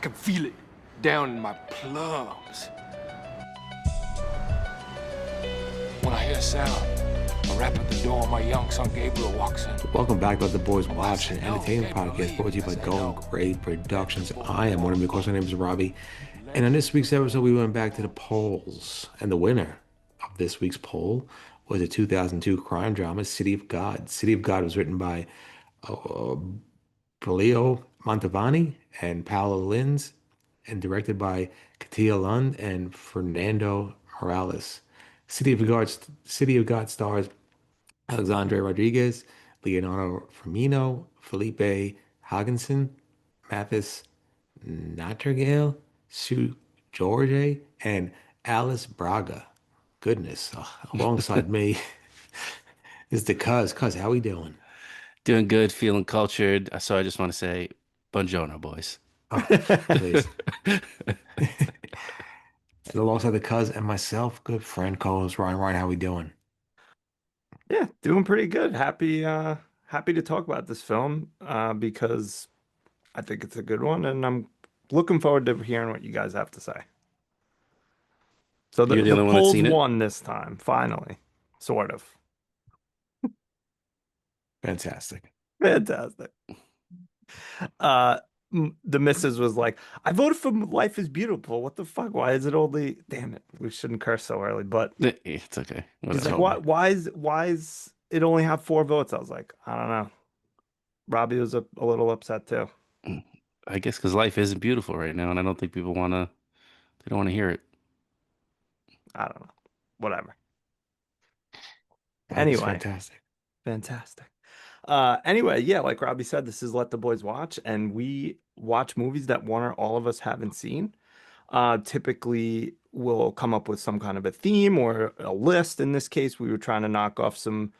can feel it down in my plums. When I hear a sound, a rap at the door, my young son Gabriel walks in. Welcome back to Let the Boys Watch, an entertainment podcast brought to you by Going Great Productions. I am one of your hosts. My name is Robbie. And on this week's episode, we went back to the polls. And the winner of this week's poll was a 2002 crime drama, City of God. City of God was written by uh, Bráulio Mantovani and Paulo Lins and directed by Kátia Lund and Fernando Meirelles. City of God stars Alexandre Rodrigues, Leonardo Firmino, Phellipe Haagensen, Mathis Nattergale, Sue Jorge, and Alice Braga. Goodness, alongside me is the cuz. Cuz, how we doing? Doing good, feeling cultured. So I just want to say, buongiorno, boys. Oh, please. And alongside the cuz and myself, good friend, co-host Ryan. Ryan, how we doing? Yeah, doing pretty good. Happy to talk about this film because I think it's a good one, and I'm looking forward to hearing what you guys have to say. So You're the the only one that's polls seen it? won this time, finally, sort of. Fantastic. Fantastic. Uh, the missus was like, "I voted for Life is Beautiful. What the fuck? Why is it only? Damn it, we shouldn't curse so early." But It's okay. he's like, Whatever. why is it only have 4 votes?" I was like, I don't know. Robbie was a little upset too. I guess because life isn't beautiful right now, and I don't think people they don't want to hear it. I don't know. Whatever. That is Anyway, fantastic. fantastic. Anyway, yeah, like Robbie said, this is Let the Boys Watch, and we watch movies that one or all of us haven't seen. Typically, we'll come up with some kind of a theme or a list. In this case, we were trying to knock off some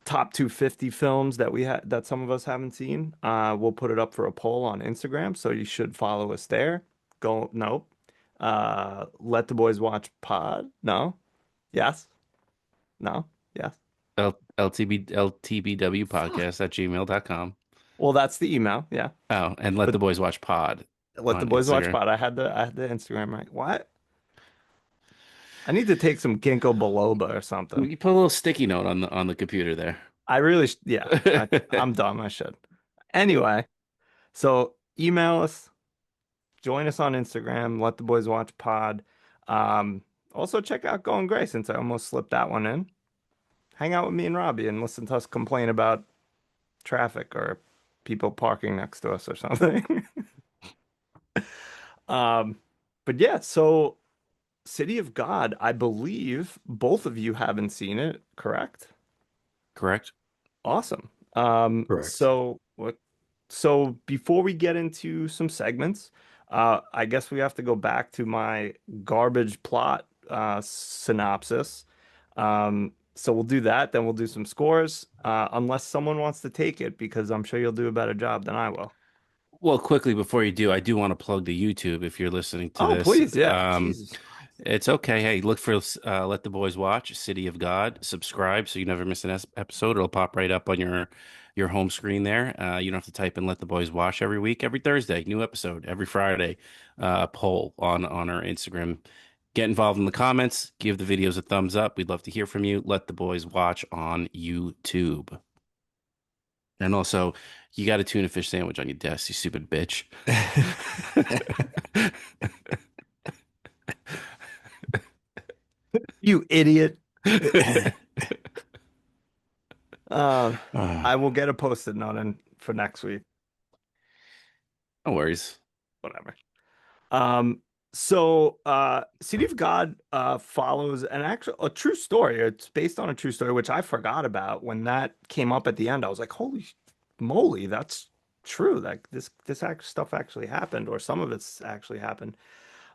top 250 films that some of us haven't seen. We'll put it up for a poll on Instagram, so you should follow us there. Go, nope. Let the Boys Watch pod. No. Yes. No. Yes. LTBW Fuck. podcast at gmail.com. Well, that's the email. Yeah. Oh, and let But the boys watch pod Let the on Boys Watch Instagram. pod. I had the Instagram right. What? I need to take some ginkgo biloba or something. You put a little sticky note on the computer there. I really, yeah, I'm dumb. I should. Anyway, so email us, join us on Instagram, Let the Boys Watch pod. Also check out Going Gray since I almost slipped that one in. Hang out with me and Robbie and listen to us complain about traffic or people parking next to us or something. Um, but yeah, so City of God, I believe both of you haven't seen it, correct? Correct? Awesome. Correct. So before we get into some segments, I guess we have to go back to my garbage plot synopsis. So we'll do that, then we'll do some scores, unless someone wants to take it, because I'm sure you'll do a better job than I will. Well, quickly before you do, I do want to plug the YouTube if you're listening to Oh, this. please, yeah. Jesus Christ. It's okay. Hey, look for Let the Boys Watch, City of God. Subscribe so you never miss an episode. It'll pop right up on your home screen there. You don't have to type in Let the Boys Watch every week, every Thursday, new episode, every Friday, poll on our Instagram. Get involved in the comments. Give the videos a thumbs up. We'd love to hear from you. Let the Boys Watch on YouTube. And also, you got a tuna fish sandwich on your desk, you stupid bitch. You idiot. Ah, I will get a post-it note in for next week. No worries. Whatever. Um, so City of God follows a true story. It's based on a true story, which I forgot about when that came up at the end. I was like, holy moly, that's true. That stuff actually happened, or some of it's actually happened.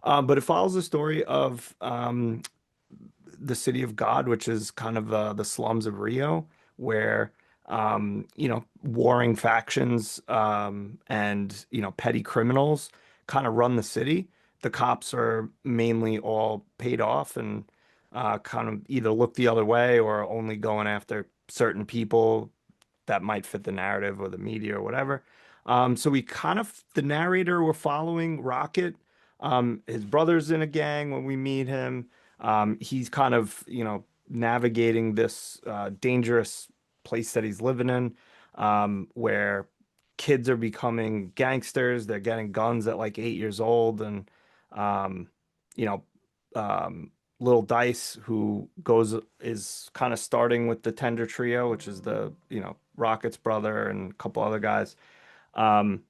But it follows the story of the City of God, which is kind of the slums of Rio, where warring factions and petty criminals kind of run the city. The cops are mainly all paid off and kind of either look the other way or only going after certain people that might fit the narrative or the media or whatever. So we kind of the narrator we're following, Rocket. His brother's in a gang when we meet him. He's kind of, navigating this dangerous place that he's living in, where kids are becoming gangsters. They're getting guns at like 8 years old, and um, you know, Little Dice, who goes is kind of starting with the Tender Trio, which is the, Rocket's brother and a couple other guys. Um,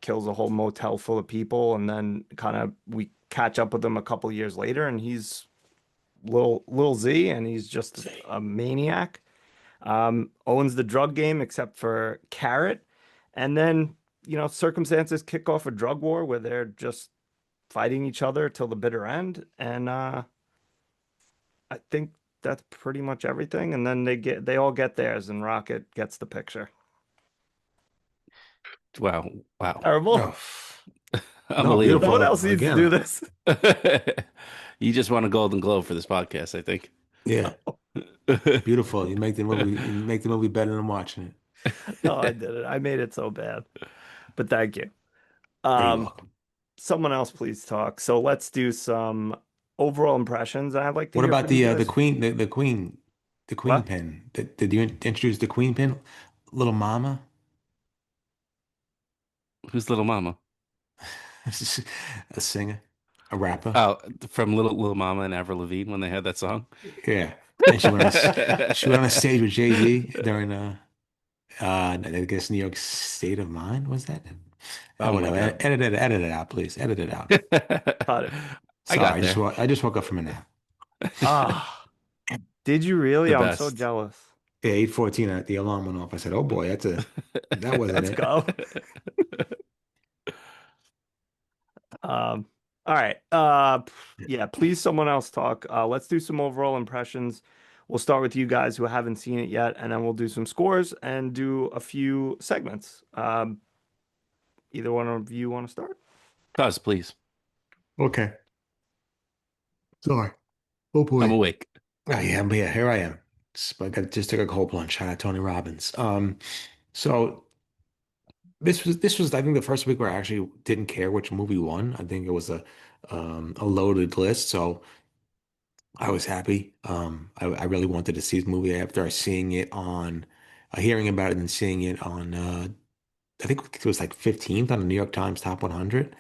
Kills a whole motel full of people, and then kind of we catch up with him a couple years later, and he's little Z, and he's just a maniac. Owns the drug game except for Carrot, and then circumstances kick off a drug war where they're just fighting each other till the bitter end, and I think that's pretty much everything. And then they all get theirs, and Rocket gets the picture. Wow. Wow. Terrible. Oh, no, Unbelievable. No one beautiful. else needs to Again, do this. You just won a Golden Globe for this podcast, I think. yeah, beautiful. You make the movie better than watching it. No, I did it. I made it so bad. But thank you. You're Um, welcome. Someone else please talk. So let's do some overall impressions. I'd like to What hear about from you the guys. queen, the queen What? pin? Did you introduce the queen pin, Little Mama? Who's Little Mama? A singer, a rapper. Oh, from Little Mama and Avril Lavigne when they had that song. Yeah, and she went on a stage with Jay-Z during I guess New York State of Mind was that? Oh my Whatever. God. Edit it out, please. Edit it out. Got it. I Sorry, got there. I just woke up from a nap. Ah, did you really? The I'm so best. jealous. Yeah, 8:14. The alarm went off. I said, "Oh boy, that wasn't Let's it." go. Um, all right. Yeah, please someone else talk. Let's do some overall impressions. We'll start with you guys who haven't seen it yet, and then we'll do some scores and do a few segments. Either one of you want to start? Pause, please. Okay. Sorry. Oh I'm boy. awake. Oh yeah, but yeah, here I am. Just took a cold plunge. Shout out Tony Robbins. So this was I think the first week where I actually didn't care which movie won. I think it was a loaded list, so I was happy. I really wanted to see this movie after seeing it on, hearing about it and seeing it on. I think it was like 15th on the New York Times Top 100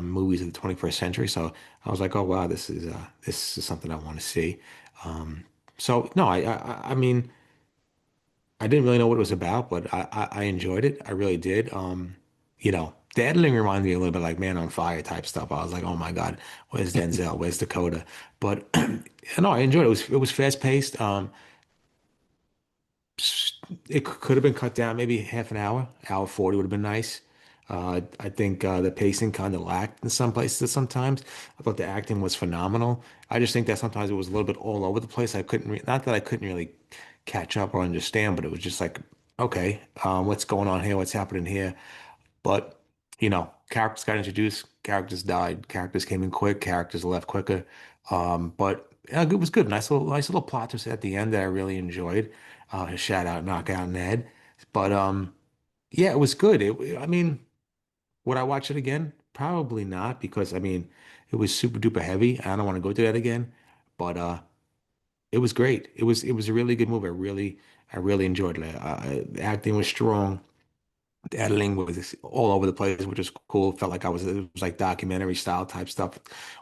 movies of the 21st century. So I was like, oh wow, this is something I want to see. Um, so no, I mean. I didn't really know what it was about, but I enjoyed it. I really did. The editing reminded me a little bit like Man on Fire type stuff. I was like, oh my God, where's Denzel? Where's Dakota? But no, I enjoyed it. It was fast paced. It could have been cut down maybe half an hour 40 would have been nice. I think the pacing kind of lacked in some places sometimes. I thought the acting was phenomenal. I just think that sometimes it was a little bit all over the place. Not that I couldn't really catch up or understand, but it was just like, okay, what's going on here? What's happening here? But, characters got introduced, characters died, characters came in quick, characters left quicker. But it was good. Nice little plot twist at the end that I really enjoyed. Shout out, knockout Ned. But yeah, it was good. I mean, would I watch it again? Probably not, because I mean, it was super duper heavy. I don't want to go through that again. But it was great. It was a really good movie. I really enjoyed it. The acting was strong. The editing was all over the place, which was cool. Felt like it was like documentary style type stuff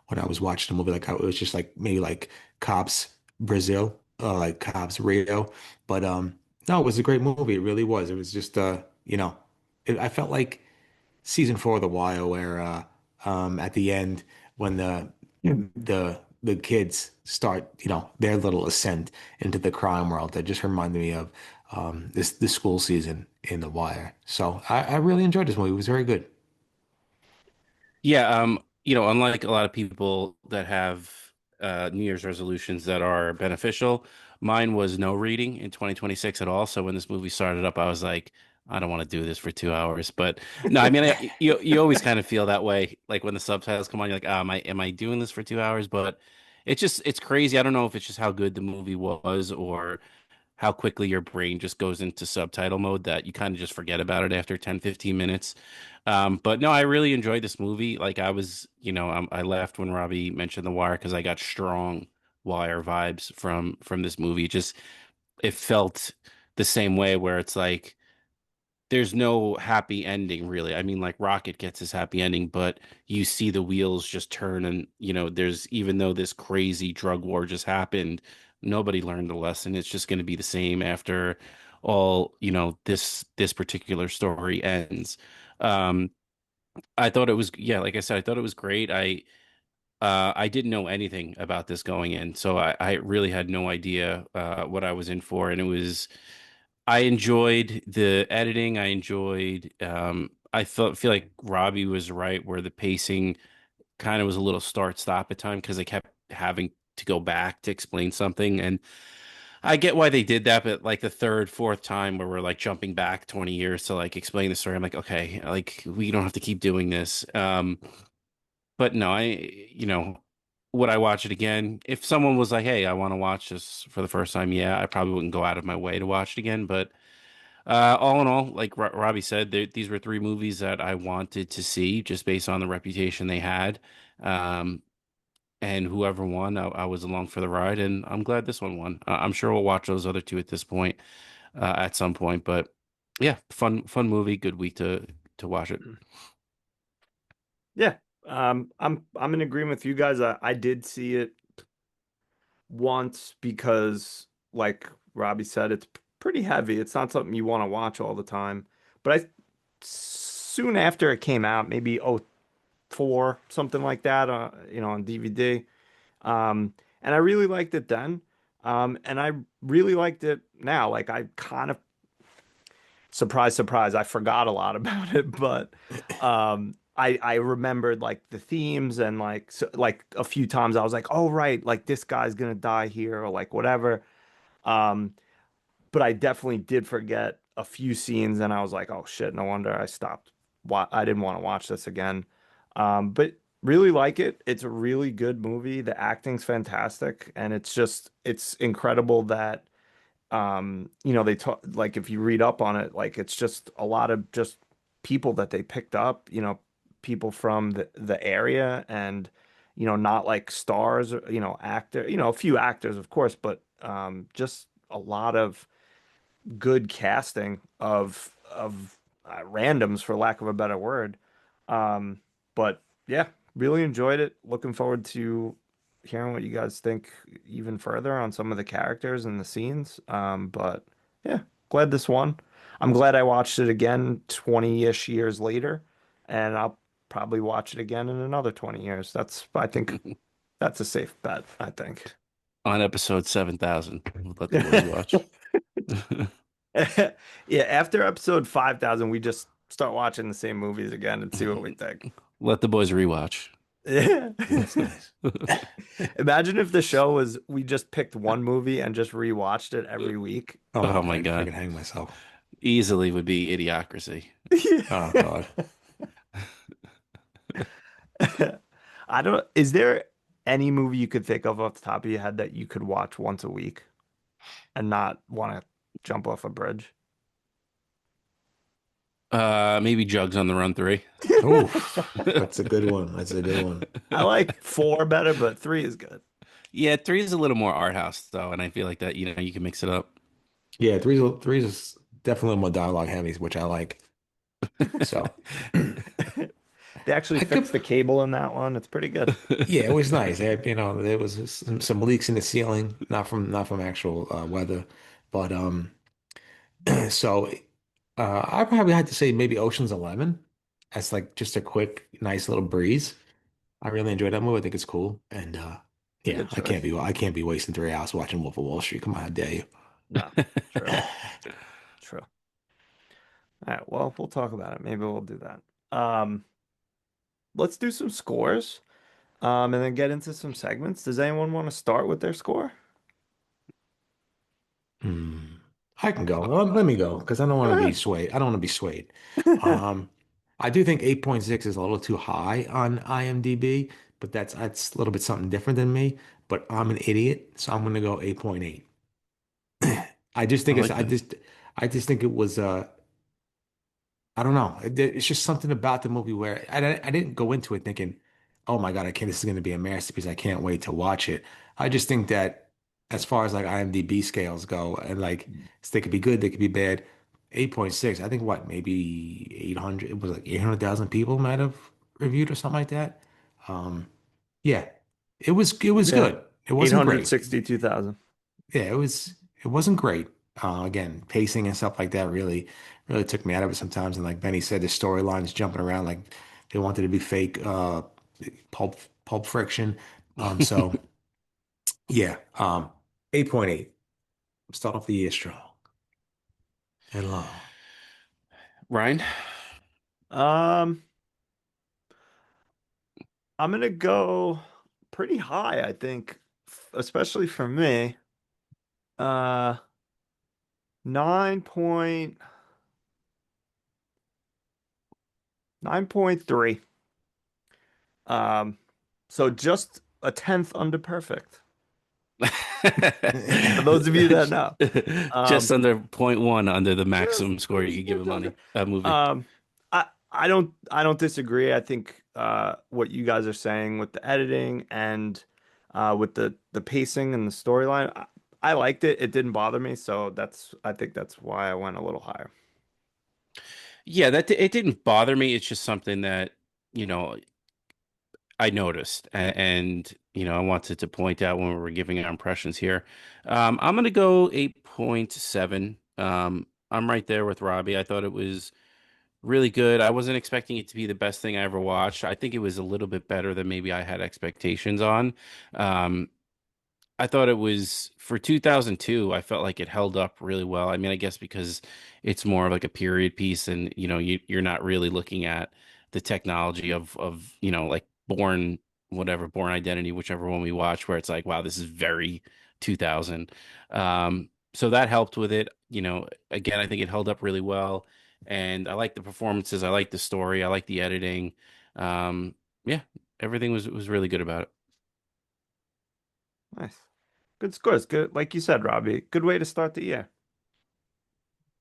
when I was watching the movie. Like it was just like maybe like Cops Brazil, like Cops Rio. But no, it was a great movie. It really was. It was just I felt like season 4 of The Wire, where at the end when the kids start, their little ascent into the crime world. That just reminded me of this school season in The Wire. So I really enjoyed this movie. It was very good. Yeah, unlike a lot of people that have New Year's resolutions that are beneficial, mine was no reading in 2026 at all. So when this movie started up, I was like, I don't want to do this for 2 hours. But no, I mean, you always kind of feel that way. Like when the subtitles come on, you're like, am I doing this for 2 hours? But it's crazy. I don't know if it's just how good the movie was or how quickly your brain just goes into subtitle mode that you kind of just forget about it after 10, 15 minutes. But no, I really enjoyed this movie. Like I was, I laughed when Robbie mentioned The Wire because I got strong Wire vibes from this movie. Just it felt the same way where it's like there's no happy ending really. I mean, like Rocket gets his happy ending, but you see the wheels just turn and there's even though this crazy drug war just happened, nobody learned the lesson. It's just going to be the same after all, this particular story ends. Um, I thought it was, yeah, like I said, I thought it was great. I didn't know anything about this going in, so I really had no idea what I was in for, and I enjoyed the editing. I enjoyed. I feel like Robbie was right where the pacing kind of was a little start stop at time because they kept having to go back to explain something, and I get why they did that, but like the third, fourth time where we're like jumping back 20 years to like explain the story, I'm like, okay, like we don't have to keep doing this. But no, would I watch it again? If someone was like, "Hey, I want to watch this for the first time," yeah, I probably wouldn't go out of my way to watch it again. But all in all, like Robbie said, these were three movies that I wanted to see just based on the reputation they had. Um, and whoever won, I was along for the ride, and I'm glad this one won. I'm sure we'll watch those other two at this point, at some point. But yeah, fun movie, good week to watch it. Yeah. I'm in agreement with you guys. I did see it once because, like Robbie said, it's pretty heavy. It's not something you want to watch all the time. But soon after it came out, maybe oh 04, something like that, on DVD. And I really liked it then. And I really liked it now. Like I kind of surprise, surprise, I forgot a lot about it, but I remembered like the themes and like like a few times I was like, oh right, like this guy's gonna die here or like whatever. Um, but I definitely did forget a few scenes and I was like, oh shit, no wonder I stopped. I didn't want to watch this again. But really like it. It's a really good movie. The acting's fantastic, and it's incredible that they talk like if you read up on it, like it's just a lot of just people that they picked up, people from the area and not like stars or actor, a few actors of course, but just a lot of good casting of randoms for lack of a better word. Um, but yeah, really enjoyed it. Looking forward to hearing what you guys think even further on some of the characters and the scenes. But yeah, glad this one. I'm glad I watched it again 20-ish years later, and I'll probably watch it again in another 20 years. I think that's a safe bet, I think. On episode 7,000, we'll let the boys watch. Yeah, after episode 5,000, we just start watching the same movies again and see what we think. Let the boys rewatch. Yeah. That's nice. Imagine if the show was we just picked one movie and just rewatched it every week. Oh, Oh my I God. could hang myself. Easily would be Idiocracy. Oh God. I don't, is there any movie you could think of off the top of your head that you could watch once a week and not want to jump off a bridge? Maybe Jugs on the Run 3. Oh, that's a good one. That's a good one. I like four better, but three is good. Yeah, 3 is a little more art house though, and I feel like that, you can mix it up. Yeah, three's is definitely more dialogue heavy, which I like. So They actually I fixed could, the cable in that one. It's pretty good. yeah, it was nice. There was some leaks in the ceiling, not from actual weather, but so I probably had to say maybe Ocean's 11. That's like just a quick, nice little breeze. I really enjoyed that movie. I think it's cool, and It's a yeah, good choice. I can't be wasting 3 hours watching Wolf of Wall Street. Come on, how dare you? No, true, true. All right, well, we'll talk about it. Maybe we'll do that. Um, let's do some scores, and then get into some segments. Does anyone want to start with their score? Hmm. I can go. Let me go because I don't want Go to be ahead. swayed. I don't want to be swayed. Um, I do think 8.6 is a little too high on IMDb, but that's a little bit something different than me. But I'm an idiot, so I'm going to go 8.8. I just I think it's like that. I just think it was I don't know. It's just something about the movie where I didn't go into it thinking, oh my God, I can't, this is going to be a masterpiece. I can't wait to watch it. I just think that as far as like IMDb scales go, and like they could be good, they could be bad. 8.6, I think what, maybe 800, it was like 800,000 people might have reviewed or something like that. Um, yeah, it was Yeah, good. It wasn't great. 862,000. Yeah, it wasn't great. Again, pacing and stuff like that really took me out of it sometimes. And like Benny said, the storylines jumping around like they wanted to be fake pulp pulp friction. So yeah, 8.8. Start off the year strong and long. Ryan? Um, I'm gonna go pretty high, I think, especially for me. Uh, 9.3. Um, so just a tenth under perfect. For those of you that know. Just Um, under point 0.1 under the just, maximum score you could give a just under. movie. Um, I don't disagree. I think what you guys are saying with the editing and with the pacing and the storyline, I liked it. It didn't bother me, so I think that's why I went a little higher. Yeah, it didn't bother me. It's just something that, you know, I noticed, and I wanted to point out when we were giving our impressions here. I'm gonna go 8.7. I'm right there with Robbie. I thought it was really good. I wasn't expecting it to be the best thing I ever watched. I think it was a little bit better than maybe I had expectations on. Um, I thought it was for 2002. I felt like it held up really well. I mean, I guess because it's more of like a period piece, and you're not really looking at the technology of like Born Identity, whichever one we watch, where it's like, wow, this is very 2000. So that helped with it. Again, I think it held up really well, and I like the performances. I like the story. I like the editing. Yeah, everything was really good about it. Nice. Good scores. Good, like you said, Robbie. Good way to start the year.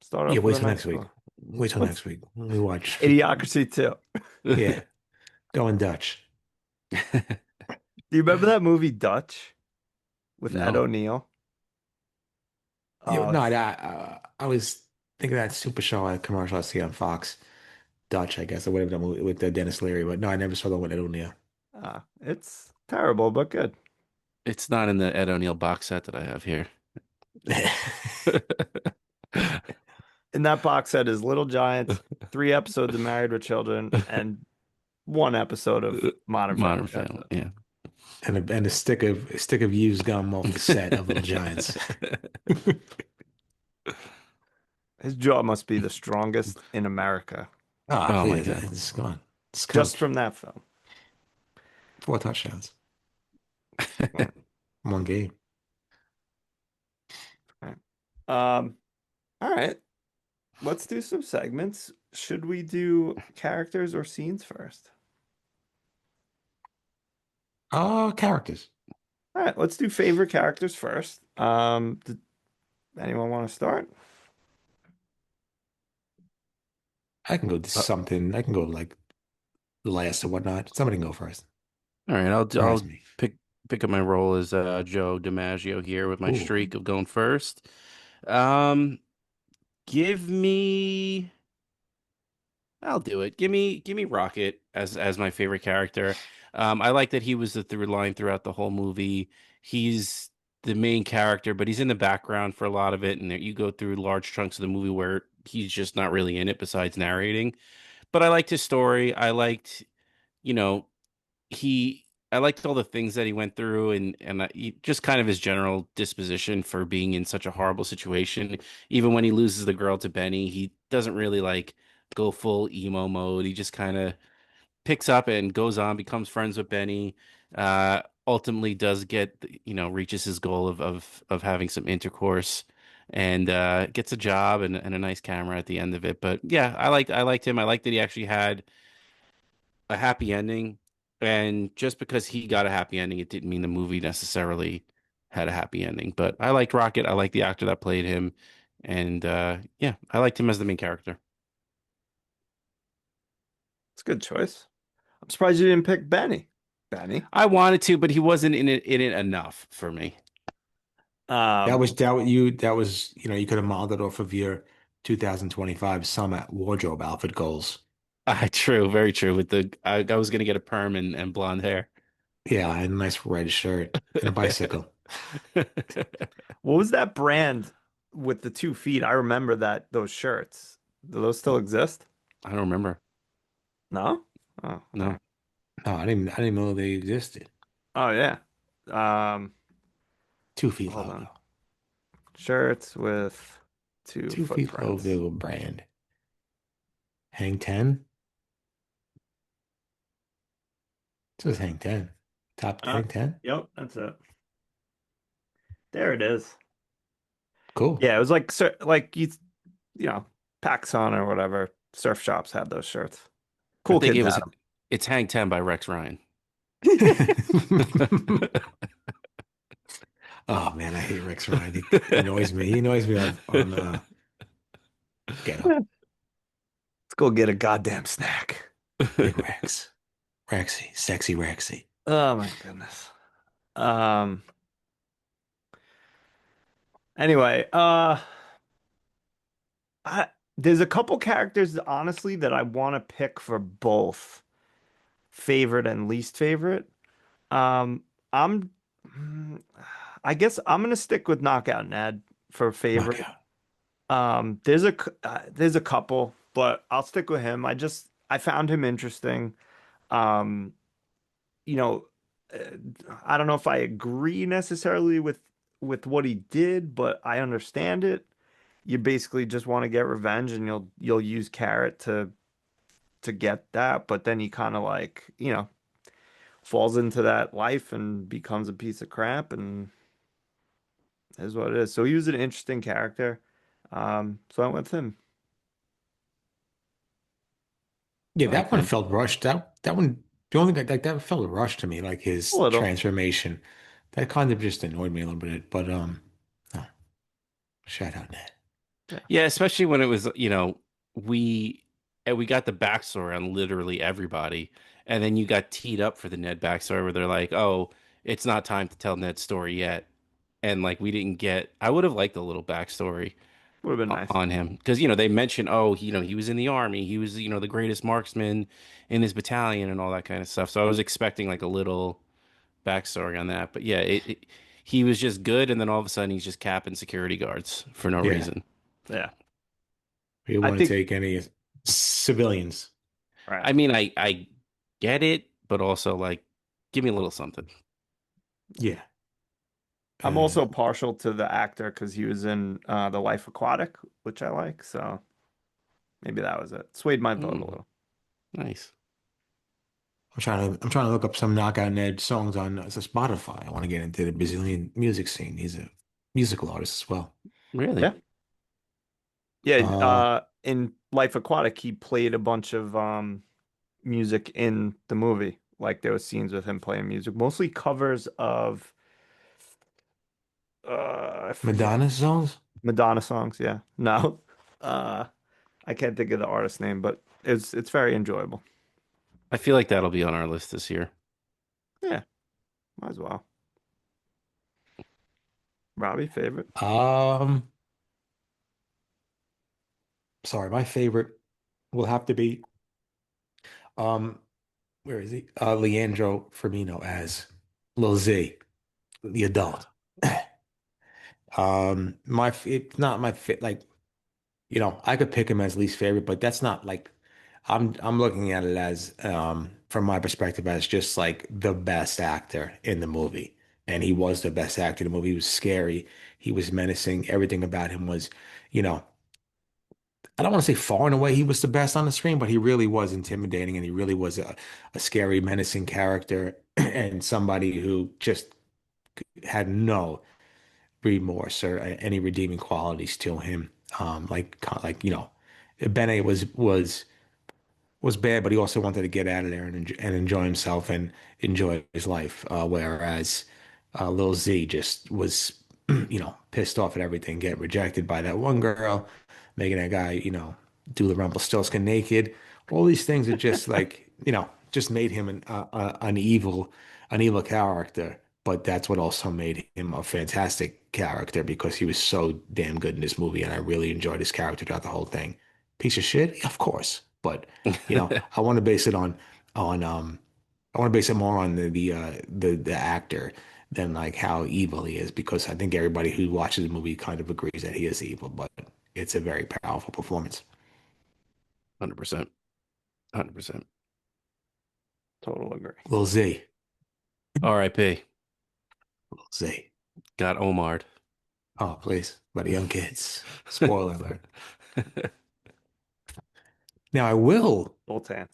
Start Yeah, off with wait a till nice next week. score. Wait till What's next week. We watch. Idiocracy too? Yeah, going Dutch. Do you remember that movie Dutch with Ed No. O'Neill? Yeah, Oh, no, I was thinking of that super show, commercial I see on Fox. Dutch, I guess, or whatever, the movie with the Dennis Leary. But no, I never saw the one at O'Neill. it's terrible, but good. It's not in the Ed O'Neill box set that I have here. In that box set is Little Giants, 3 episodes of Married with Children, and 1 episode of Modern Modern Family. That's Family, it. yeah. And a stick of used gum off the set of Little Giants. His jaw must be the strongest in America Ah, Oh my please, God. it's gone. It's just coach. from that film. 4 touchdowns. All One game. right. Um, all right. Let's do some segments. Should we do characters or scenes first? Characters. All right, let's do favorite characters first. Did anyone want to start? I can go to something. I can go like last or whatnot. Somebody can go first. All right, Surprise I'll me. pick up my role as Joe DiMaggio here with my Ooh. streak of going first. Um, give me I'll do it. Give me Rocket as my favorite character. I like that he was the through line throughout the whole movie. He's the main character, but he's in the background for a lot of it, and you go through large chunks of the movie where he's just not really in it besides narrating. But I liked his story. I liked, you know, he I liked all the things that he went through, just kind of his general disposition for being in such a horrible situation. Even when he loses the girl to Benny, he doesn't really like go full emo mode. He just kind of picks up and goes on, becomes friends with Benny. Ultimately does get, reaches his goal of having some intercourse, and gets a job and a nice camera at the end of it. But yeah, I liked him. I liked that he actually had a happy ending. And just because he got a happy ending, it didn't mean the movie necessarily had a happy ending. But I liked Rocket. I liked the actor that played him, and yeah, I liked him as the main character. It's a good choice. I'm surprised you didn't pick Benny. Benny. I wanted to, but he wasn't in it enough for me. Um, That was you could have modeled it off of your 2025 summer wardrobe outfit goals. True, very true. I was gonna get a perm and blonde hair. Yeah, I had a nice red shirt and a bicycle. what was that brand with the 2 feet? I remember that those shirts. Do those still exist? I don't remember. No? Oh, all No. right. No, I didn't know they existed. Oh yeah. Um, 2 feet hold on. logo. Shirts with two 2 feet footprints. logo brand. Hang 10? It says Hang 10. Top Uh, Hang 10? yep, that's it. There it is. Cool. Yeah, it was like like you know, PacSun or whatever surf shops had those shirts. I Cool think kids had them. it's Hang 10 by Rex Ryan. Oh man, I hate Rex Ryan. He annoys me. He annoys me on Get Up. Let's go get a goddamn snack. Big Rex. Rexy. Sexy Rexy. Oh my goodness. Um anyway, I there's a couple characters honestly that I want to pick for both favorite and least favorite. Um I'm I guess I'm gonna stick with Knockout Ned for favorite. Knockout. There's a couple, but I'll stick with him. I found him interesting. Um, you know, uh, I don't know if I agree necessarily with what he did, but I understand it. You basically just want to get revenge, and you'll use Carrot to get that, but then he kind of like, falls into that life and becomes a piece of crap, and is what it is. So he was an interesting character. So I went with him Yeah, I like that one him. felt rushed. That one, the only thing like that felt rushed to me, like a his little. transformation. That kind of just annoyed me a little bit. But no, shout out Ned. Yeah. Yeah, especially when it was, we we got the backstory on literally everybody, and then you got teed up for the Ned backstory where they're like, "Oh, it's not time to tell Ned's story yet," and like we didn't get. I would have liked a little backstory Would have been nice. on him because they mentioned, oh, he was in the army, he was the greatest marksman in his battalion and all that kind of stuff. So I was expecting like a little backstory on that, but yeah, he was just good, and then all of a sudden he's just capping security guards for no Yeah, reason. Yeah. we didn't I want to think take any civilians. right. I mean, I get it, but also like, give me a little something. Yeah, I'm uh, also partial to the actor because he was in The Life Aquatic, which I like. So maybe that was it. Swayed my vote a Mm, little. nice. I'm trying to look up some Knockout Ned songs on Spotify. I want to get into the Brazilian music scene. He's a musical artist as well. Really? Yeah. Yeah. Uh, In Life Aquatic, he played a bunch of music in the movie. Like there was scenes with him playing music, mostly covers of I forget Madonna songs? Madonna songs. Yeah. No. Uh, I can't think of the artist name, but it's very enjoyable. I feel like that'll be on our list this year. Yeah, might as well. Robbie, favorite? Um, sorry, my favorite will have to be um, where is he? Leandro Firmino as Lil Z, the adult. It's not my fit. Like I could pick him as least favorite, but that's not like I'm looking at it as from my perspective as just like the best actor in the movie. And he was the best actor in the movie. He was scary. He was menacing. Everything about him was, you know, I don't want to say far and away he was the best on the screen, but he really was intimidating and he really was a scary, menacing character and somebody who just had no remorse or any redeeming qualities to him. Bene was bad, but he also wanted to get out of there and enjoy himself and enjoy his life. Whereas Lil Z just was, pissed off at everything, get rejected by that one girl, making that guy, do the Rumpelstiltskin naked. All these things are just like, just made him an evil character. But that's what also made him a fantastic character because he was so damn good in this movie, and I really enjoyed his character throughout the whole thing. Piece of shit, of course, but I want to base it on I want to base it more on the actor than like how evil he is because I think everybody who watches the movie kind of agrees that he is evil, but it's a very powerful performance. 100%. 100%. Total agree. Lil Z, R.I.P. Lil Z. Got Omar'd. Oh, please, but young kids. Spoiler alert. Now Sultan.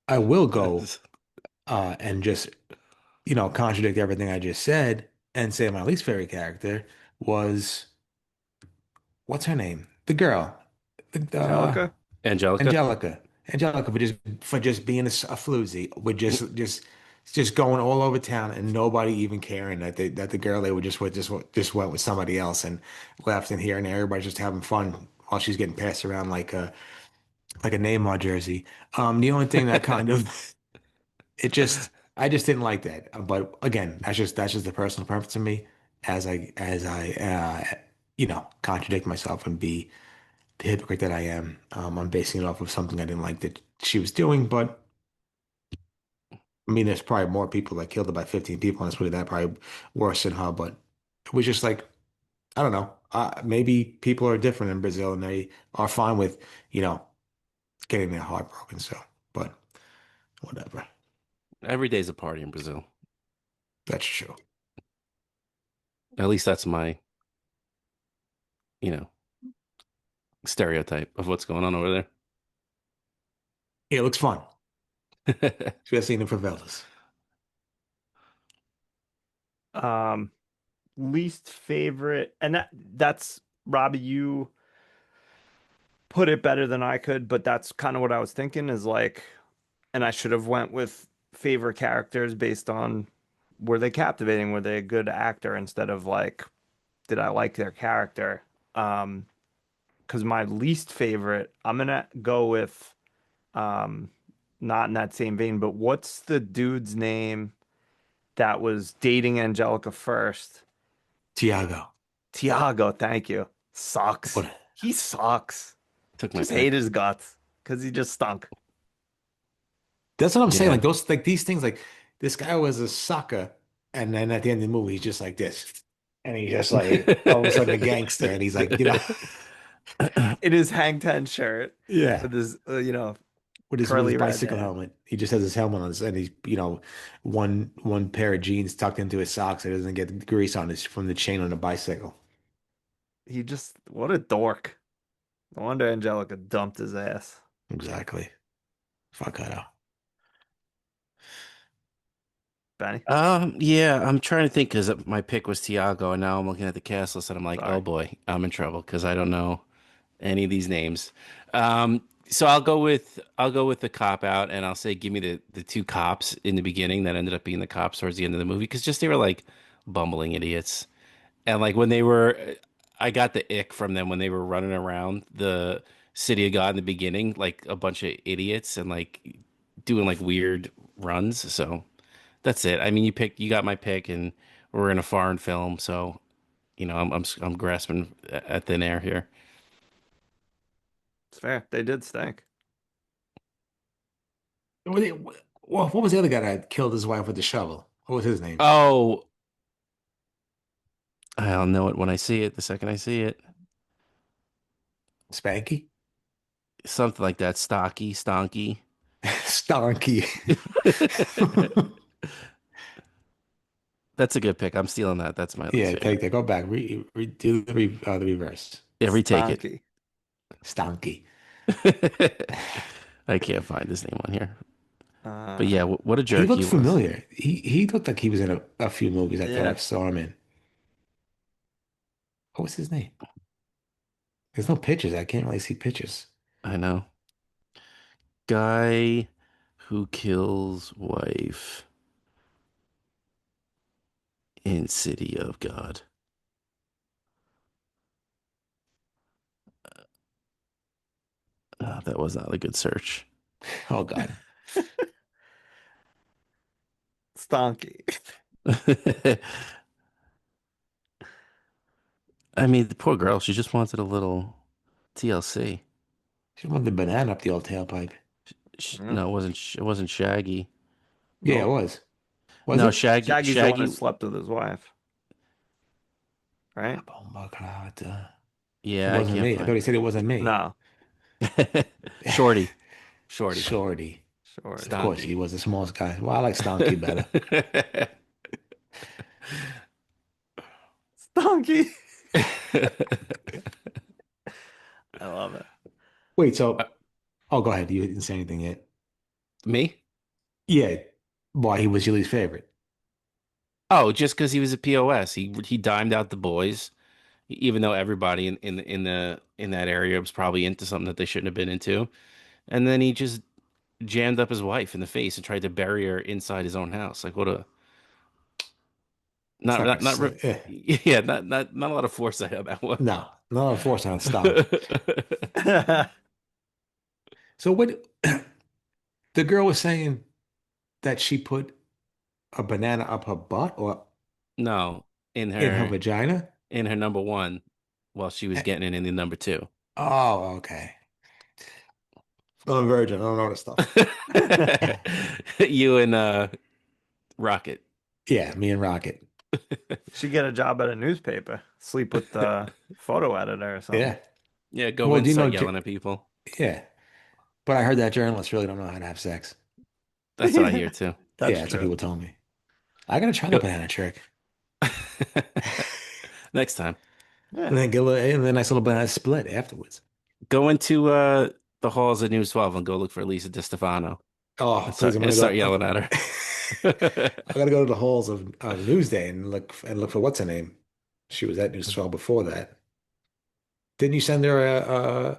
I will go and just contradict everything I just said and say my least favorite character was what's her name? The girl, the, Angelica? Angelica. Angelica. Angelica for just being a floozy, with just going all over town and nobody even caring that the girl they were just with just went with somebody else and left and here and there. Everybody's just having fun while she's getting passed around like a Neymar jersey. The only thing that kind of it just I just didn't like that. But again, that's just a personal preference to me as I contradict myself and be the hypocrite that I am. I'm basing it off of something I didn't like that she was doing, but I mean, there's probably more people that killed her by 15 people on this movie that probably worse than her, but it was just like, I don't know. Maybe people are different in Brazil and they are fine with, you know, getting their heart broken. So, but whatever. Every day's a party in Brazil. That's true. At least that's my, you know, stereotype of what's going on over Yeah, it looks fun, there. especially in the favelas. Um, Least favorite, and that's Robbie, you put it better than I could, but that's kind of what I was thinking is like, and I should have went with favorite characters based on were they captivating, were they a good actor instead of like, did I like their character? Um, because my least favorite, I'm gonna go with um not in that same vein, but what's the dude's name that was dating Angelica first? Tiago. Tiago, thank you. Sucks. What? He sucks. Took my Just hate pick. his guts because he just stunk. That's what I'm saying. Yeah. Like these things, like this guy was a sucker, and then at the end of the movie, he's just like this, and he's just like all of a sudden a gangster, and he's like, In his hang ten shirt yeah, with his with his curly red bicycle hair. helmet. He just has his helmet on, and he's one pair of jeans tucked into his socks, so he doesn't get grease on his from the chain on the bicycle. He just what a dork. No wonder Angelica dumped his ass. Exactly. Fuck that. Benny. Yeah, I'm trying to think because my pick was Tiago, and now I'm looking at the cast list and I'm like, oh Sorry. boy, I'm in trouble because I don't know any of these names. So I'll go with the cop out, and I'll say give me the two cops in the beginning that ended up being the cops towards the end of the movie because just they were like bumbling idiots, and like when they were, I got the ick from them when they were running around the city of God in the beginning like a bunch of idiots and like doing like weird runs. So. That's it. I mean, you got my pick, and we're in a foreign film, so I'm grasping at thin air here. It's fair. They did stink. What was the other guy that killed his wife with the shovel? What was his name? Oh, I'll know it when I see it. The second I see it, Spanky? something like that. Stocky, stonky. Stonky. That's a good pick. I'm stealing that. That's my least Yeah, take favorite. that. Go back. Do the reverse. Yeah, retake it. Stonky. Stonky. I can't find his name on here. But Uh, yeah, what a He jerk looked he was. familiar. He looked like he was in a few movies I thought I yeah. saw him in. What was his name? There's no pictures. I can't really see pictures. I know. Guy who kills wife In City of God. That was not a good search. Oh God. Stonky. I mean, the poor girl, she just wanted a little TLC. She wanted the banana up the old tailpipe. Yeah. No, it wasn't Shaggy. Yeah, it Nope. was. Was No, it? Shaggy's the one who Shaggy. slept with his wife, right? Oh my God. It Yeah, I wasn't can't me. I thought find he said it wasn't me. No, Shorty. Shorty. Shorty. Of Shorty. course, he Stonky. was the smallest guy. Well, I like Stonky better. Stonky. I love it. Wait, Uh, so, oh, go ahead. You didn't say anything yet. Me? Yeah, why he was your least favorite. Oh, just because he was a POS. He dimed out the boys, even though everybody in that area was probably into something that they shouldn't have been into. And then he just jammed up his wife in the face and tried to bury her inside his own house. Like what a It's like a, yeah, not a lot of foresight on that one. no, not a force on stonk. So what the girl was saying that she put a banana up her butt or No, in in her her vagina? in her number one while she was Eh, getting it in the number two. Oh, okay. I'm a virgin. I don't know this stuff. You and Rocket. Yeah, me and Rocket. Should get a job at a newspaper. Sleep with the photo editor or something. Yeah. Yeah, go Well, in, do you know? start yelling at people. Yeah, but I heard that journalists really don't know how to have sex. That's what I hear too. That's Yeah, that's what true. people told me. I gotta try the Go- banana trick. Next time, Yeah. And then get a little, and then a nice little banana split afterwards. go into the halls of News 12 and go look for Lisa DiStefano Oh, please! I'm and gonna start go. yelling at her. I gotta go to the halls of Newsday and look for what's her name. She was at News 12 before that. Didn't you send her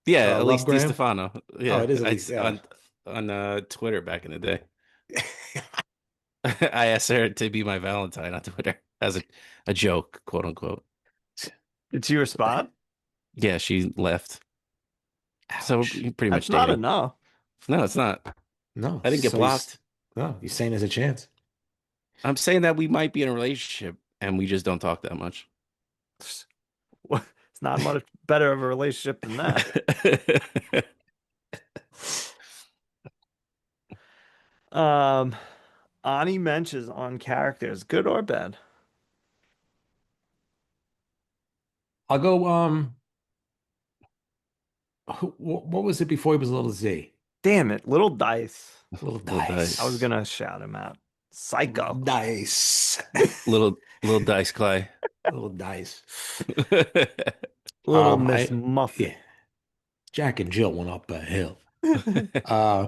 Yeah, a Elise lovegram? DiStefano. Oh, Yeah, it is at I least on Twitter back in the day. I asked her to be my Valentine on Twitter as a joke, quote unquote. Did she respond? Yeah, she left. So Ouch. we're pretty much That's not dating. enough. No, it's not. No, I didn't get so he's blocked. no, he's saying there's a chance. I'm saying that we might be in a relationship and we just don't talk that much. It's not much better of a relationship than that. Um, Ani mentions on characters, good or bad. I'll go. What was it before he was a little Z? Damn it, little dice. Little Little dice. I was dice. gonna shout him out. Little Psycho. dice. Little dice Clay. Little dice. Little Miss I Muffet. yeah. Jack and Jill went up a hill. Uh,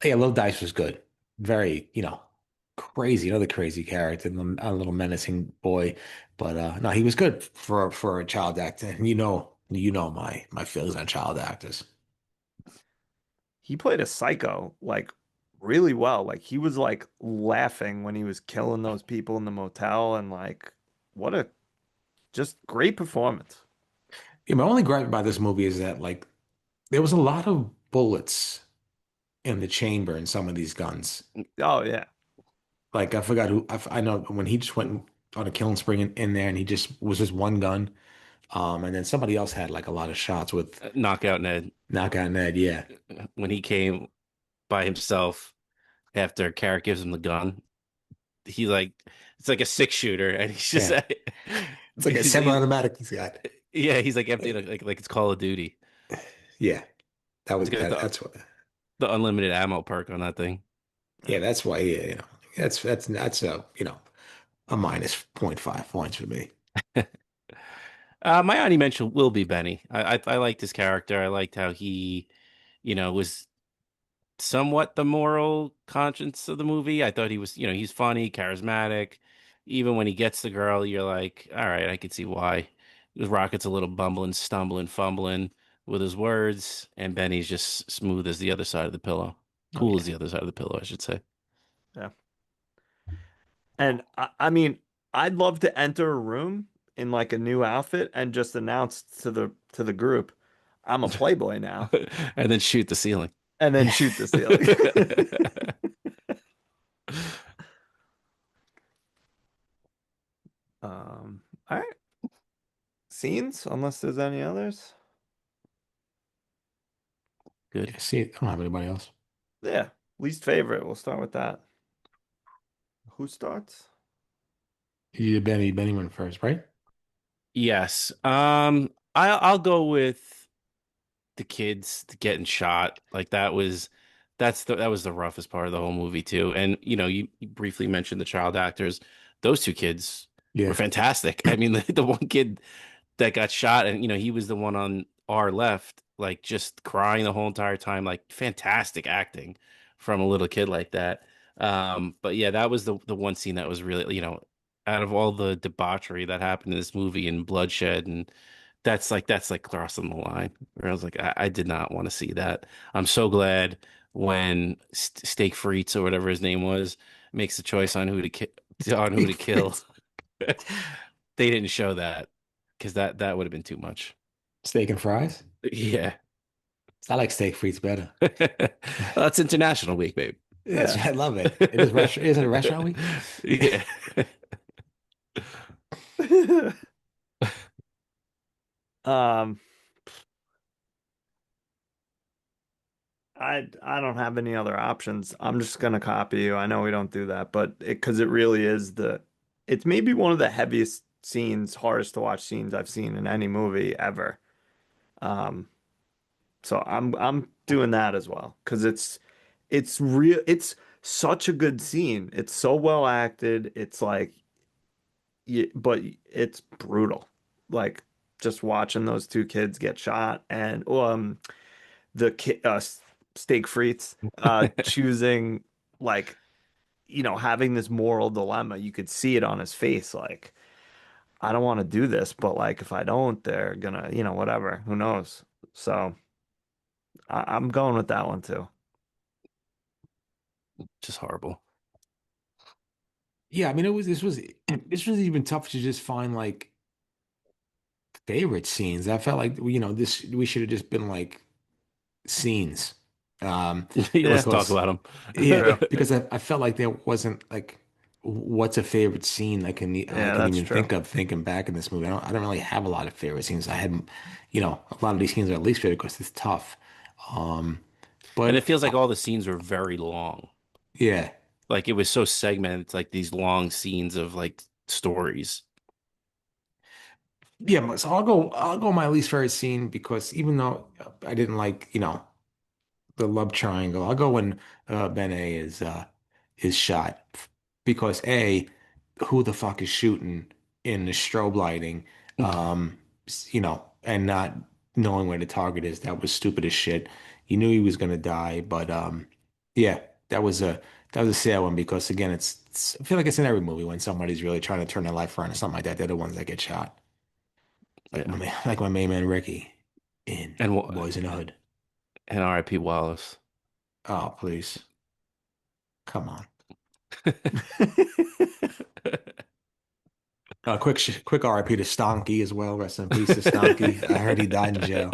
yeah, Little Dice was good. Very, crazy, another crazy character, a little menacing boy. But no, he was good for a child actor. And my feelings on child actors. He played a psycho like really well. Like he was like laughing when he was killing those people in the motel and like what a just great performance. Yeah, my only gripe about this movie is that like there was a lot of bullets in the chamber in some of these guns. Oh yeah. Like I forgot I know when he just went on a killing spree in there and he just was just one gun. And then somebody else had like a lot of shots with Knockout Ned Knockout Ned. Yeah. when he came by himself after Carrot gives him the gun. He like it's like a six shooter, and he's just Yeah. It's like a semi-automatic he's got. yeah, he's like empty like it's Call of Duty. Yeah. That He's was got that's what the unlimited ammo perk on that thing. yeah, that's why that's a minus point 0.5 points for me. My honorable mention will be Benny. I liked his character. I liked how he, was somewhat the moral conscience of the movie. I thought he was, he's funny, charismatic. Even when he gets the girl, you're like, all right, I can see why. Rocket's a little bumbling, stumbling, fumbling with his words, and Benny's just smooth as the other side of the pillow. Oh Cool as yeah. the other side of the pillow, I should say. Yeah. And I mean, I'd love to enter a room in like a new outfit and just announce to the group, I'm a Playboy now, and then shoot the ceiling. and then shoot the ceiling. All right. Scenes, unless there's any others. Good. Yeah, see, I don't have anybody else. Yeah. Least favorite. We'll start with that. Who starts? You did Benny went first, right? Yes. I'll go with the kids getting shot. Like that was the roughest part of the whole movie too. And you briefly mentioned the child actors. Those two kids were Yeah. fantastic. I mean, the one kid that got shot, and he was the one on our left, like just crying the whole entire time, like fantastic acting from a little kid like that. But yeah, that was the one scene that was really, out of all the debauchery that happened in this movie and bloodshed, and that's like crossing the line. Where I was like, I did not want to see that. I'm so glad when Steak Frites or whatever his name was makes the choice on who to kill. They didn't show that because that would have been too much. Steak and fries. Yeah. I like steak frites better. Well, that's International Week, babe. Yes, Yeah. I love it. It is restaurant. Is it a restaurant week? Yeah. Um, I don't have any other options. I'm just gonna copy you. I know we don't do that, but because it really is it's maybe one of the heaviest scenes, hardest to watch scenes I've seen in any movie ever. Um, so I'm doing that as well because it's such a good scene. It's so well acted. It's like, but it's brutal. Like just watching those two kids get shot and the kid steak frites choosing like having this moral dilemma. You could see it on his face like I don't want to do this, but like if I don't, they're gonna, whatever. Who knows? So I'm going with that one too. Just horrible. Yeah, I mean, this was even tough to just find like favorite scenes. I felt like this we should have just been like scenes. Let's Yeah, talk Because about yeah, them. true. because I felt like there wasn't like what's a favorite scene I Yeah, can that's even true. think of thinking back in this movie. I don't really have a lot of favorite scenes. I had a lot of these scenes are at least favorite because it's tough. Um, And it but feels like all the scenes were very long. yeah. Like it was so segmented. It's like these long scenes of like stories. Yeah, so I'll go my least favorite scene because even though I didn't like, the love triangle, I'll go when Ben A is shot because A, who the fuck is shooting in the strobe lighting, and not knowing where the target is. That was stupid as shit. You knew he was gonna die, but yeah, that was a that was a sad one because again, I feel like it's in every movie when somebody's really trying to turn their life around or something like that. They're the ones that get shot. Yeah. Like my main man Ricky in And Boys in the Hood. and R.I.P. Wallace. Oh, please. Come on. Quick RIP to Stonky as well. Rest in peace to Stonky. I heard he died in jail.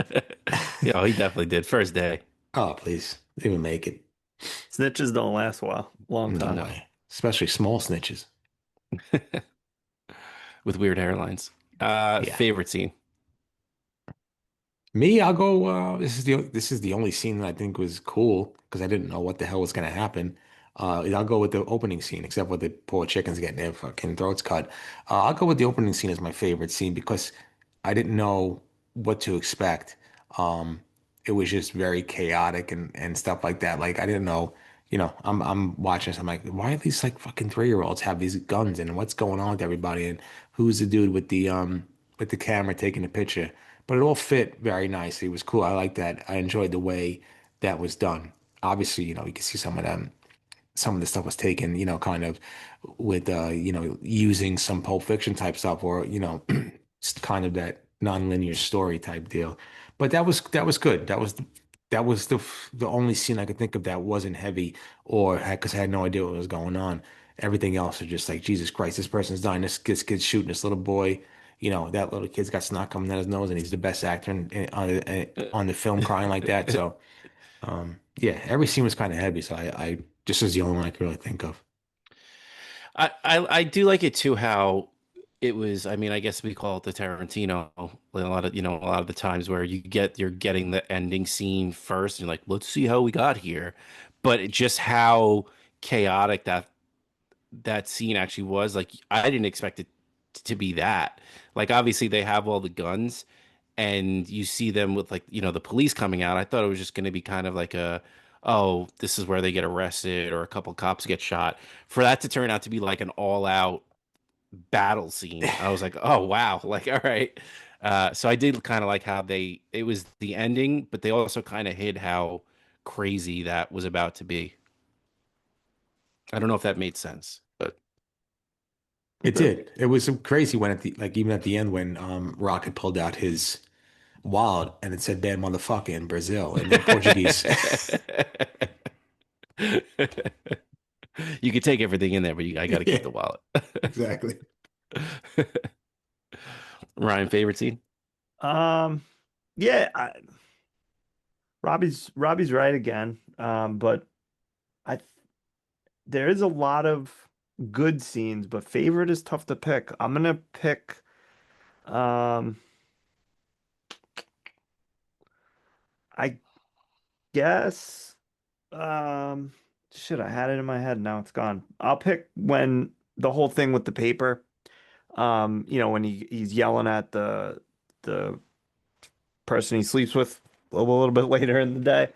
Yeah, he definitely did. First day. Oh, please. Didn't even make it. Snitches don't last long No time. No. way. Especially small snitches. With weird hairlines. Yeah. Favorite scene. Me, I'll go. This is the only scene that I think was cool because I didn't know what the hell was gonna happen. I'll go with the opening scene, except for the poor chickens getting their fucking throats cut. I'll go with the opening scene as my favorite scene because I didn't know what to expect. Um, it was just very chaotic and stuff like that. Like I didn't know. I'm watching this. I'm like, why are these like fucking 3-year-olds have these guns and what's going on with everybody and who's the dude with the camera taking the picture? But it all fit very nicely. It was cool. I like that. I enjoyed the way that was done. Obviously, you can see some of the stuff was taken, kind of with using some Pulp Fiction type stuff or, just kind of that non-linear story type deal. But that was good. That was the only scene I could think of that wasn't heavy or because I had no idea what was going on. Everything else is just like, Jesus Christ, this person's dying. This kid's shooting this little boy. That little kid's got snot coming out his nose, and he's the best actor on the film crying like that. So, yeah, every scene was kind of heavy. So I just was the only one I could really think of. I do like it too how it was. I mean, I guess we call it the Tarantino. A lot of the times where you're getting the ending scene first, and you're like, let's see how we got here. But just how chaotic that scene actually was. Like, I didn't expect it to be that. Like, obviously they have all the guns, and you see them with, like, the police coming out. I thought it was just going to be kind of like oh, this is where they get arrested or a couple cops get shot. For that to turn out to be like an all out battle scene, I was like, oh wow, like, all right. So I did kind of like how it was the ending, but they also kind of hid how crazy that was about to be. I don't know if that made sense, but It did. It was so crazy when even at the end when Rocket pulled out his wallet and it said "bad motherfucker" in Brazil and in Portuguese. you could take everything in there, but I got to keep Yeah, the wallet. exactly. Ryan, favorite scene? Um, yeah, Robbie's right again. But I there is a lot of good scenes, but favorite is tough to pick. I'm gonna pick um I guess um shit, I had it in my head, now it's gone. I'll pick when the whole thing with the paper, when he's yelling at the person he sleeps with a little bit later in the day.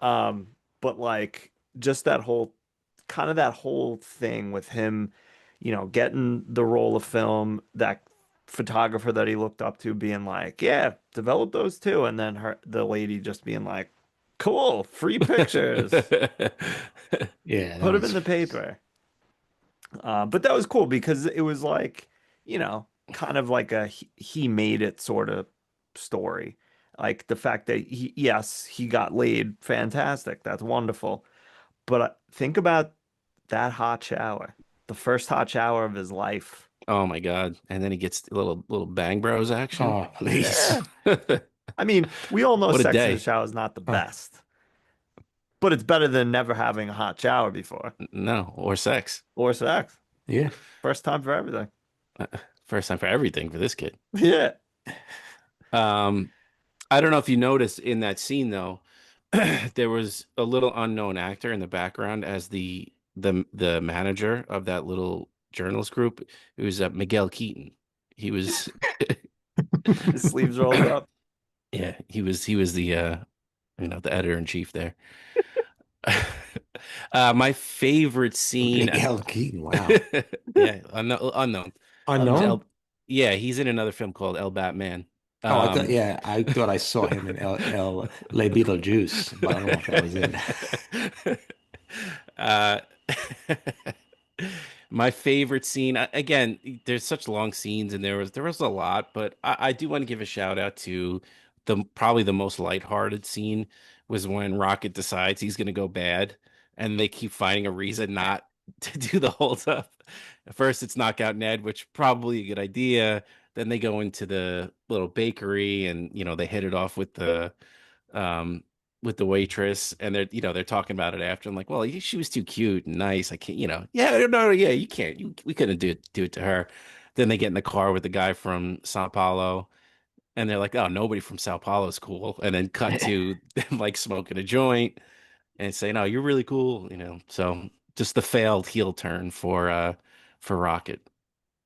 Um, but like just that whole thing with him, getting the roll of film, that photographer that he looked up to being like, yeah, develop those too. And then the lady just being like, cool, free pictures, Yeah, that put them in was the paper. But that was cool because it was like, you know, kind of like he made it sort of story. Like the fact that yes, he got laid, fantastic, that's wonderful. But think about that hot shower, the first hot shower of his life. Oh my God. And then he gets a little Bang Bros action. oh please. Yeah. I mean, we all know What a sex in the day. shower is not the Oh, best, but it's better than never having a hot shower before No, or sex. or sex. yeah. First time for everything. Uh, First time for everything for this kid. Yeah. Um, I don't know if you noticed in that scene though, there was a little unknown actor in the background as the manager of that little journalist group. It was Miguel Keaton. He was His sleeves rolled up. yeah, he was the editor in chief there. My favorite scene, Miguel Keaton. Wow. yeah, unknown. Unknown? El, yeah, he's in another film called El Batman. Oh, I thought, Um, yeah, I thought I saw him in El Le Beetlejuice, but I don't know if that was it. uh, my favorite scene, again, there's such long scenes, and there was a lot, but I do want to give a shout out to probably the most lighthearted scene was when Rocket decides he's going to go bad, and they keep finding a reason not to do the hold up. At first, it's knock out Ned, which probably a good idea. Then they go into the little bakery, and they hit it off um with the waitress, and they're talking about it after. I'm like, well, she was too cute and nice. I can't, yeah, no, yeah, you can't, we couldn't do it to her. Then they get in the car with the guy from Sao Paulo, and they're like, oh, nobody from Sao Paulo is cool. And then cut to them like smoking a joint and saying, oh, you're really cool, So just the failed heel turn for Rocket.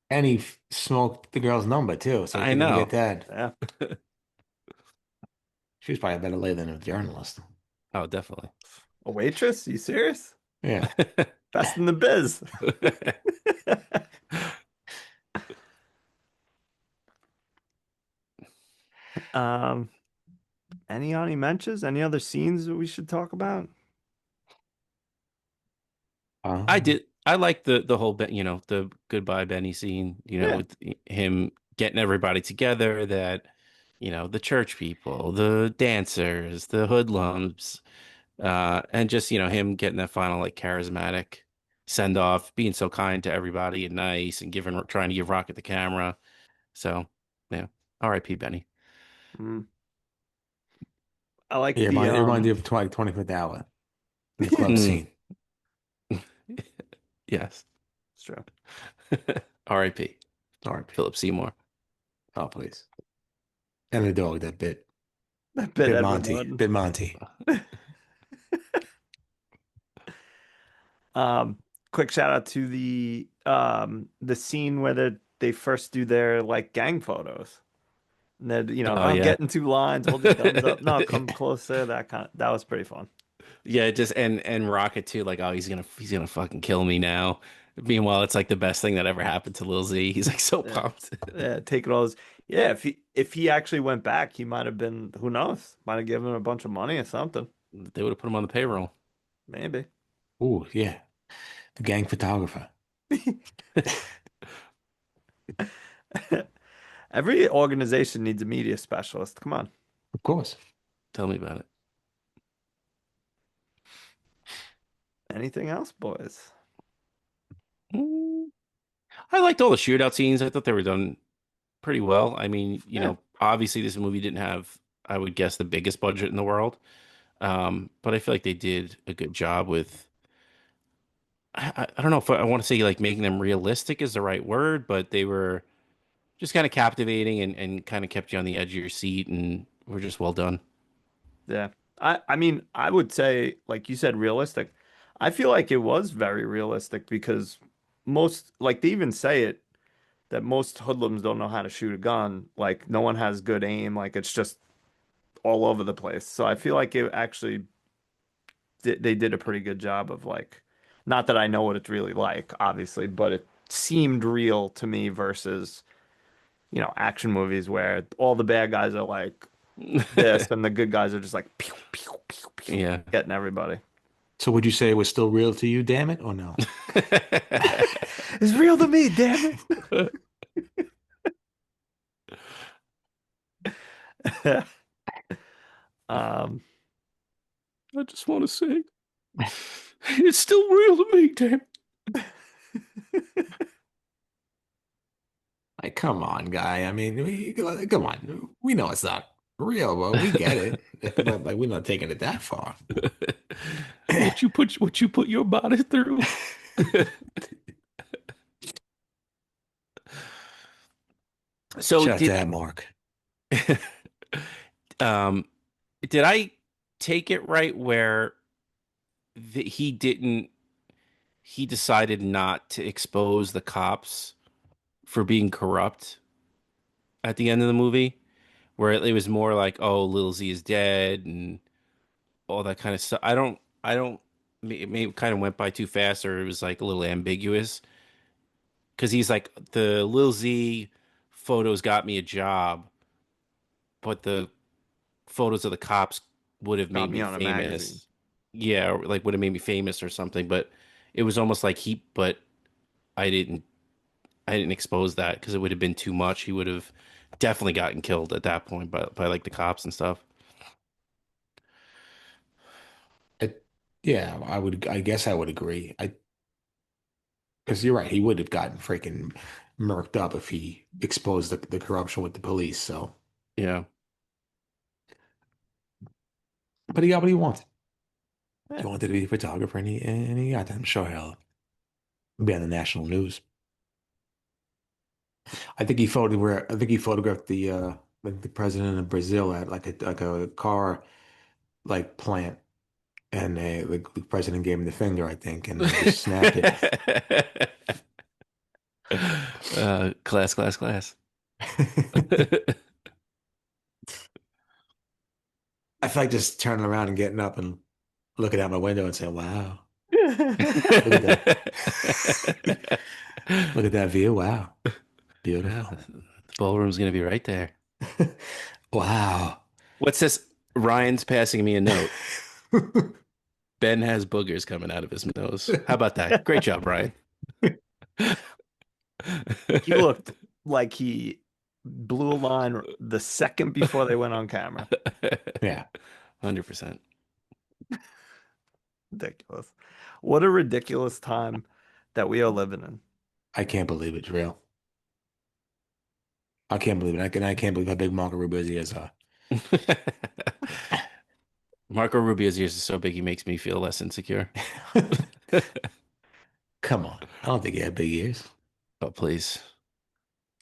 And he smoked the girl's number too, so he I couldn't even get know. that. Yeah. She was probably a better lay than a journalist. Oh, definitely. A waitress? You serious? Yeah. Best in the biz. Um, any honorable mentions? Any other scenes that we should talk about? I Um, did. I like the whole, the goodbye Benny scene, Yeah. with him getting everybody together, that, the church people, the dancers, the hoodlums, and just, him getting that final like charismatic send off, being so kind to everybody and nice and trying to give Rocket the camera. So, yeah. R.I.P. Benny. Mm. I like It the reminds you of 25th Hour, the club Mm. scene. Yes. it's true. R.I.P. RP. Philip Seymour. Oh, please. And the dog that bit. I bet Bit Edward Monty. Norton. Bit Monty. Um, quick shout out to the scene where they first do their like gang photos. And then, Oh oh, yeah. get in two lines, hold your guns up. No, come closer. That was pretty fun. Yeah, just and Rocket too, like, oh, he's gonna fucking kill me now. Meanwhile, it's like the best thing that ever happened to Lil Z. He's like so Yeah, pumped. yeah, taking all his. Yeah, if he actually went back, he might have been. Who knows? Might have given him a bunch of money or something. They would have put him on the payroll. Maybe. Ooh, yeah. The gang photographer. Every organization needs a media specialist. Come on. Of course. Tell me about it. Anything else, boys? Mm, I liked all the shootout scenes. I thought they were done pretty well. I mean, Yeah. obviously this movie didn't have, I would guess, the biggest budget in the world. But I feel like they did a good job with. I don't know if I want to say like making them realistic is the right word, but they were just kind of captivating and kind of kept you on the edge of your seat and were just well done. Yeah. I mean, I would say, like you said, realistic. I feel like it was very realistic because most, like they even say it, that most hoodlums don't know how to shoot a gun. Like no one has good aim. Like it's just all over the place. So I feel like it actually they did a pretty good job of like, not that I know what it's really like, obviously, but it seemed real to me versus, action movies where all the bad guys are like this and the good guys are just like pew, pew, pew, pew, Yeah. getting everybody. So would you say it was still real to you, damn it, or no? It's real to me, damn it. Um, I just want to say it's still real to me, damn. Like, come on, guy. I mean, come on. We know it's not real, but we get it. But like, we're not taking it that far. What you put your body through. So Shout out to that Mark. um did I take it right where he decided not to expose the cops for being corrupt at the end of the movie, where it was more like, oh, Lil Z is dead and all that kind of stuff. I don't it may kind of went by too fast, or it was like a little ambiguous because he's like, the Lil Z photos got me a job, but the photos of the cops would have got made me me on a magazine. famous. Yeah, or like would have made me famous or something. But it was almost like but I didn't, I didn't expose that because it would have been too much. He would have definitely gotten killed at that point by like the cops and stuff. It, yeah, I guess I would agree. Because you're right. He would have gotten freaking murked up if he exposed the corruption with the police. So, Yeah. but he got what he wanted. He Yeah. wanted to be a photographer, and he got that. I'm sure he'll be on the national news. I think he photographed the like the president of Brazil at like a car like plant, and like the president gave him the finger, I think, and they just snapped it. Class. I feel like just turning around and getting up and looking out my window and saying, "Wow, look at that, look at that view! Wow, Yeah, beautiful! the ballroom's gonna be right there. Wow." What's this? Ryan's passing me a note. Ben has boogers coming out of his nose. How about that? Great job, Ryan. He looked like he blew a line the second before they went on camera. Yeah, 100%. Ridiculous. What a ridiculous time that we are living in. I can't believe it's real. I can't believe it. I can't believe how big Marco Rubio's ears are. Marco Rubio's ears are so big he makes me feel less insecure. Come on. I don't think he had big ears. Oh, please.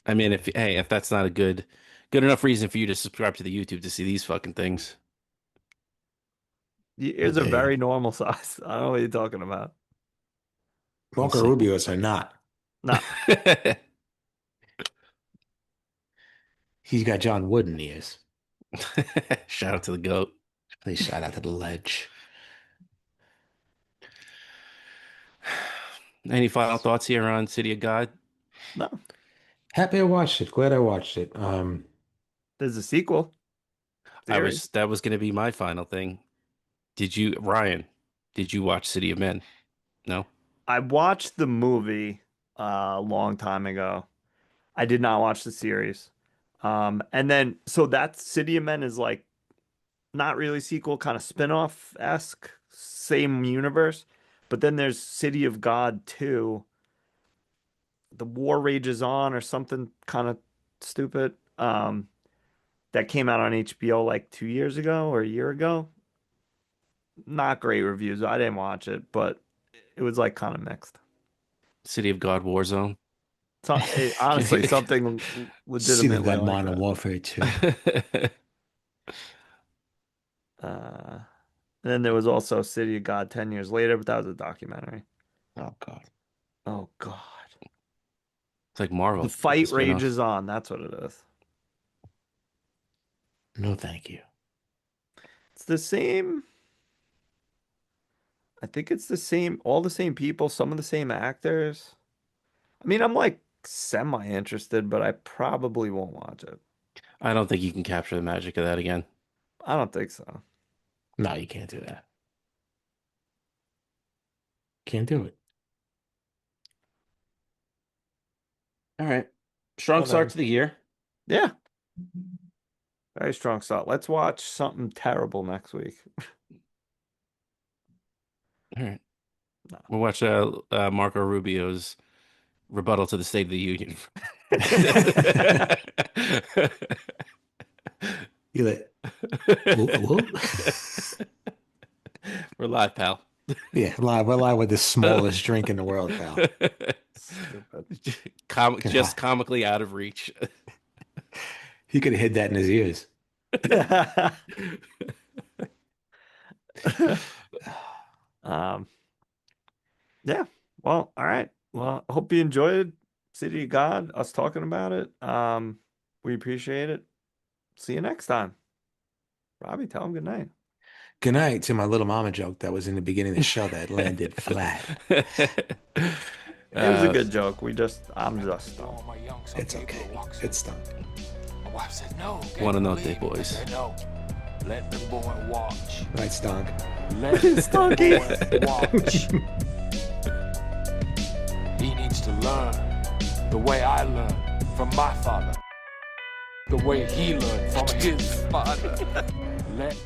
I mean, if that's not a good enough reason for you to subscribe to the YouTube to see these fucking things. Your ears are very normal size. I don't know what you're talking about. Marco Rubio's are not. No. He's got John Wooden ears. Shout out to the GOAT. Please shout out to the ledge. Any final thoughts here on City of God? No. Happy I watched it. Glad I watched it. There's a sequel. That was going to be my final thing. Ryan, did you watch City of Men? No? I watched the movie a long time ago. I did not watch the series. And then, so that City of Men is like not really sequel, kind of spin-off-esque, same universe. But then there's City of God 2. The War Rages On or something kind of stupid. That came out on HBO like 2 years ago or a year ago. Not great reviews. I didn't watch it, but it was like kind of mixed. City of God Warzone. Honestly, something legitimately City of God like Modern that. Warfare 2. And then there was also City of God 10 years later, but that was a documentary. Oh, God. Oh, God. It's like Marvel. The fight rages on. That's what it is. No, thank you. It's the same. I think it's the same, all the same people, some of the same actors. I mean, I'm like semi-interested, but I probably won't watch it. I don't think you can capture the magic of that again. I don't think so. No, you can't do that. Can't do it. All right. Strong start to the year. Yeah. Very strong start. Let's watch something terrible next week. All right. No. We'll watch Marco Rubio's rebuttal to the State of the Union. You like, whoa. We're live, pal. Yeah, we're live with the smallest drink in the world, pal. Just comically out of reach. He could have hid that in his ears. Yeah. Well, all right. Well, I hope you enjoyed City of God, us talking about it. We appreciate it. See you next time. Robbie, tell him good night. Good night to my little mama joke that was in the beginning of the show that landed flat. It was a good joke. I'm just stoned. It's okay. It's stunk. My wife said, no. Buonanotte, boys. No. Let the boy watch. Right, stunk. Let the boy watch. He needs to learn the way I learned from my father. The way he learned from his father. Let